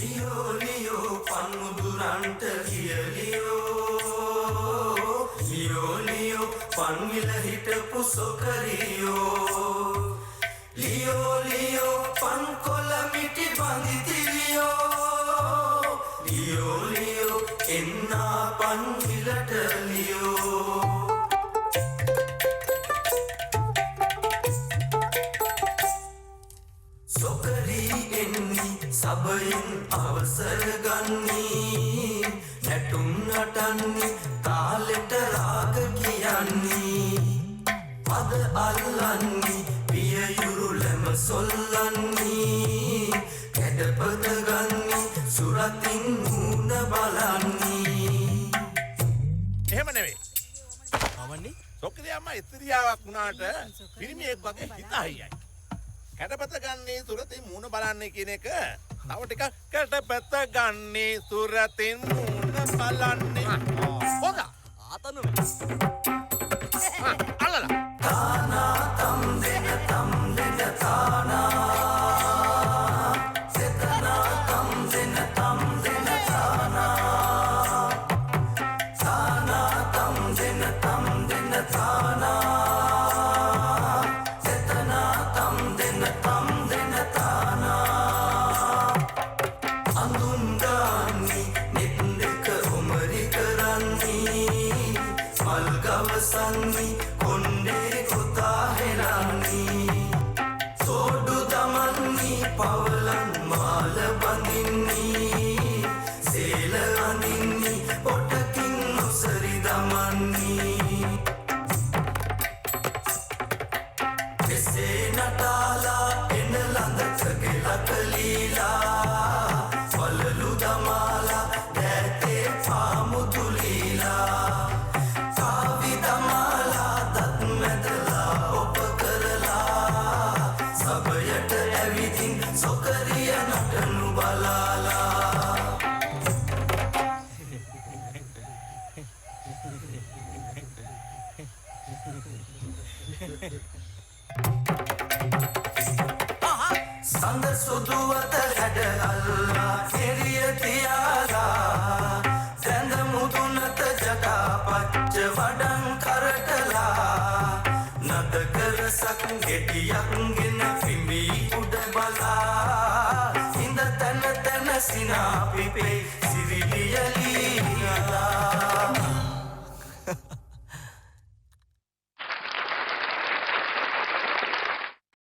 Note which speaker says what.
Speaker 1: ලියෝ ලියෝ පන්මුදුරන්ට කියලියෝ ලියෝ ලියෝ පන්විල හිටපු සොකරියෝ ලියෝ ලියෝ පන්කොළ මිටි බඳිතිලියෝ ලියෝ ලියෝ එන්නා පන්විලට ලියෝ සොකරී එන්නි සබයින් අවසර ගන්නී නැටුම් නටන්නේ තාලෙට රාග කියන්නේ පද අල්ලන්නේ පියයුරුලම සොල්ලන්නේ කැඩපත ගන්නේ සුරතින් මූණ බලන්නේ
Speaker 2: එහෙම නෙවෙයි
Speaker 3: අවන්නේ
Speaker 2: සොකරිය අම්මා ඉස්තරියාවක් වුණාට පිරිමියෙක් වගේ හිත හයියයි කැටපත ගන්නේ සුරතින් මූණ බලන්නේ කියන එක තව ටිකක් කැටපත ගන්නේ සුරතින් මූණ බලන්නේ හොඳ
Speaker 3: ආතන
Speaker 2: අල්ලලා
Speaker 1: තානා තම් දෙන තානා සෙතනා තම් දෙන තානා තානා තම් දෙන තානා සෙතනා තම් දෙන තානා අඳුන් දාන්නේ නෙත් දෙක උමරි කරන්නේ මල් ගවසන්නේ කොණ්ඩේ කොතා හෙලන්නේ සෝඩු දමන්නේ පවලන් මාල බඳින්නේ සේල අඳින්නේ පොටකින් නොසරි දමන්නේ එසේ නටාලා එන ළඟට ගෙලක ලීලා වලලු දමාලා දැතේ පාමුතුලීලා කාවි දමාලා දත් මැදලා ඔප කරලා සබයට ඇවිදින් සොකරිය නටනු බලාලා සඳ සුදුවත හැඩ අල්ලා එරිය තිය